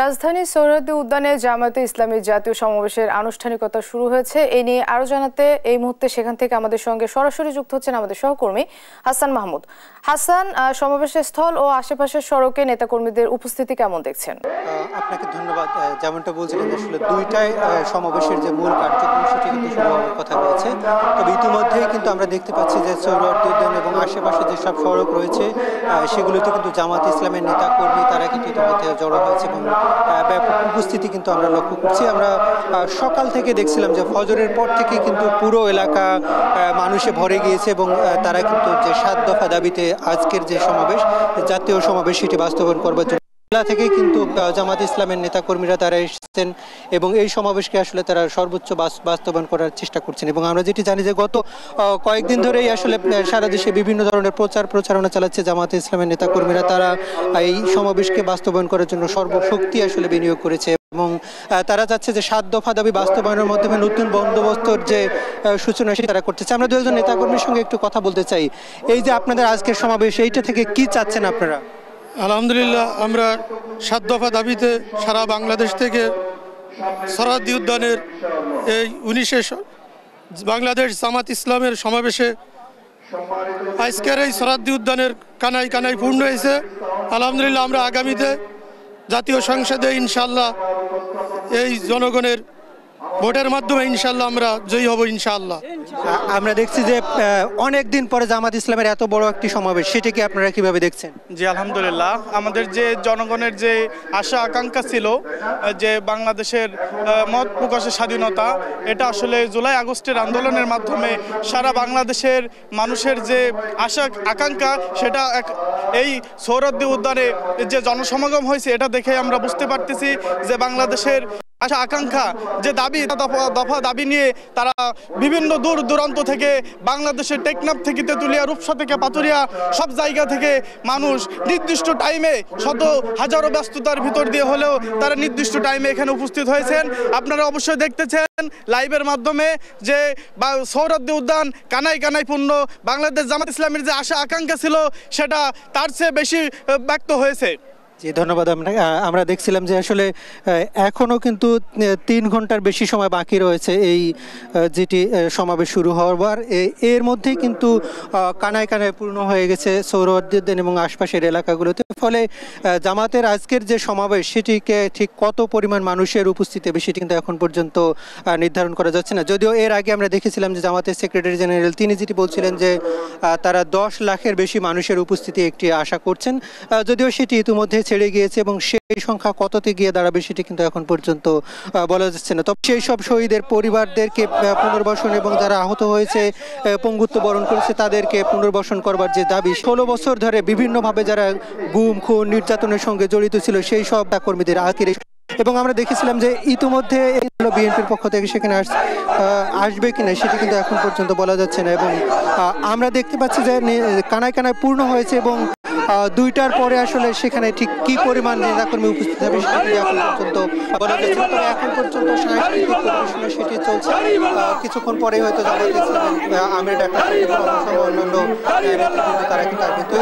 রাজধানী সোহরাওয়ার্দী উদ্যানে জামায়াতে ইসলামী জাতীয় সমাবেশের আনুষ্ঠানিকতা শুরু হয়েছে। এই নিয়ে আরো জানাতে এই মুহূর্তে সেখান থেকে আমাদের সঙ্গে সরাসরি যুক্ত হচ্ছেন আমাদের সহকর্মী হাসান মাহমুদ। হাসান, সমাবেশের স্থল ও আশেপাশের সড়কে নেতাকর্মীদের উপস্থিতি কেমন দেখছেন? আপনাকে ধন্যবাদ। যেমনটা বলছিলেন, আসলে দুইটাই সমাবেশের যে মূল কার্যক্রম সেটি কিন্তু শুরু হওয়ার কথা রয়েছে। তবে ইতিমধ্যেই কিন্তু আমরা দেখতে পাচ্ছি যে সোহরাওয়ার্দী উদ্যান এবং আশেপাশে যেসব সড়ক রয়েছে সেগুলোতে কিন্তু জামায়াতে ইসলামের নেতাকর্মী তারা কিন্তু ইতিমধ্যে জড়ো হয়েছে এবং ব্যাপক উপস্থিতি কিন্তু আমরা লক্ষ্য করছি। আমরা সকাল থেকে দেখছিলাম যে ফজরের পর থেকে কিন্তু পুরো এলাকা মানুষে ভরে গিয়েছে এবং তারা কিন্তু যে ৭ দফা দাবিতে আজকের যে সমাবেশ, জাতীয় সমাবেশ, সেটি বাস্তবায়ন করবার জন্য থেকে কিন্তু জামায়াতে ইসলামের নেতাকর্মীরা তারা এসেছেন এবং এই সমাবেশকে আসলে তারা সর্বোচ্চ বাস্তবায়ন করার চেষ্টা করছেন। এবং আমরা যেটি জানি যে গত কয়েকদিন ধরেই আসলে সারা দেশে বিভিন্ন ধরনের প্রচারণা চালাচ্ছে জামায়াতে ইসলামের নেতাকর্মীরা। তারা এই সমাবেশকে বাস্তবায়ন করার জন্য সর্বশক্তি আসলে বিনিয়োগ করেছে এবং তারা চাচ্ছে যে ৭ দফা দাবি বাস্তবায়নের মাধ্যমে নতুন বন্দোবস্তর যে সূচনা সেটা তারা করতেছে। আমরা দুজন নেতাকর্মীর সঙ্গে একটু কথা বলতে চাই। এই যে আপনাদের আজকের সমাবেশ, এইটা থেকে কি চাচ্ছেন আপনারা? আলহামদুলিল্লাহ, আমরা ৭ দফা দাবিতে সারা বাংলাদেশ থেকে সোহরাওয়ার্দী উদ্যানের এই ১৯ বাংলাদেশ জামাত ইসলামের সমাবেশে আজকের এই সোহরাওয়ার্দী উদ্যানের কানায় কানায় পূর্ণ হয়েছে। আলহামদুলিল্লাহ, আমরা আগামীতে জাতীয় সংসদে ইনশাআল্লাহ এই জনগণের ভোটের মাধ্যমে ইনশাআল্লাহ আমরা জয়ী হব ইনশাআল্লাহ। আমরা দেখছি যে অনেক দিন পরে জামাত ইসলামের এত বড় একটি সমাবেশ, সেটাকে আপনারা কিভাবে দেখছেন? জি আলহামদুলিল্লাহ, আমাদের যে জনগণের যে আশা আকাঙ্ক্ষা ছিল যে বাংলাদেশের মত প্রকাশের স্বাধীনতা, এটা আসলে জুলাই আগস্টের আন্দোলনের মাধ্যমে সারা বাংলাদেশের মানুষের যে আশা আকাঙ্ক্ষা সেটা এই সোহরাওয়ার্দী উদ্যানে যে জনসমাগম হয়েছে এটা দেখে আমরা বুঝতে পারতেছি যে বাংলাদেশের আশা আকাঙ্ক্ষা যে দাবি, দফা দাবি নিয়ে তারা বিভিন্ন দূর দূরান্ত থেকে, বাংলাদেশের টেকনাফ থেকে তেঁতুলিয়া, রূপসা থেকে পাতুরিয়া, সব জায়গা থেকে মানুষ নির্দিষ্ট টাইমে শত হাজারো ব্যস্ততার ভিতর দিয়ে হলেও তারা নির্দিষ্ট টাইমে এখানে উপস্থিত হয়েছেন। আপনারা অবশ্যই দেখতেছেন লাইভের মাধ্যমে যে সোহরাওয়ার্দী উদ্যান কানায় কানায় পূর্ণ। বাংলাদেশ জামাত ইসলামের যে আশা আকাঙ্ক্ষা ছিল সেটা তার চেয়ে বেশি ব্যক্ত হয়েছে। জি ধন্যবাদ। আমরা দেখছিলাম যে আসলে এখনও কিন্তু ৩ ঘন্টার বেশি সময় বাকি রয়েছে এই যেটি সমাবেশ শুরু হওয়ার। এর মধ্যেই কিন্তু কানায় কানায় পূর্ণ হয়ে গেছে সোহরাওয়ার্দী উদ্যান এবং আশপাশের এলাকাগুলোতে। ফলে জামাতের আজকের যে সমাবেশ সেটিকে ঠিক কত পরিমাণ মানুষের উপস্থিতি হবে সেটি কিন্তু এখন পর্যন্ত নির্ধারণ করা যাচ্ছে না। যদিও এর আগে আমরা দেখেছিলাম যে জামাতের সেক্রেটারি জেনারেল তিনি যেটি বলছিলেন যে তারা ১০ লাখের বেশি মানুষের উপস্থিতি একটি আশা করছেন, যদিও সেটি ইতিমধ্যে ছেড়ে গিয়েছে এবং সেই সংখ্যা কততে গিয়ে দাঁড়াবে সেটি কিন্তু এখন পর্যন্ত বলা যাচ্ছে না। তবে সেই সব শহীদের পরিবারদেরকে পুনর্বাসন এবং যারা আহত হয়েছে, পঙ্গুত্ব বরণ করেছে, তাদেরকে পুনর্বাসন করবার যে দাবি, ১৬ বছর ধরে বিভিন্নভাবে যারা গুম, খুন, নির্যাতনের সঙ্গে জড়িত ছিল সেই সব কর্মীদের আখির। এবং আমরা দেখেছিলাম যে ইতিমধ্যে বিএনপির পক্ষ থেকে সেখানে আসবে কিনা সেটি কিন্তু এখন পর্যন্ত বলা যাচ্ছে না। এবং আমরা দেখতে পাচ্ছি যে কানায় কানায় পূর্ণ হয়েছে এবং ২টার পরে আসলে সেখানে ঠিক কি পরিমাণ নেতাকর্মী উপস্থিত হবে সেটি এখন পর্যন্ত বলা যাচ্ছে। তবে এখন পর্যন্ত সাংস্কৃতিক পরিবেশনা সেটি চলছে। কিছুক্ষণ পরে হয়তো জামায়াতে ইসলামের আমির ডাক্তার অন্যান্য তারা কিন্তু আসবে। তো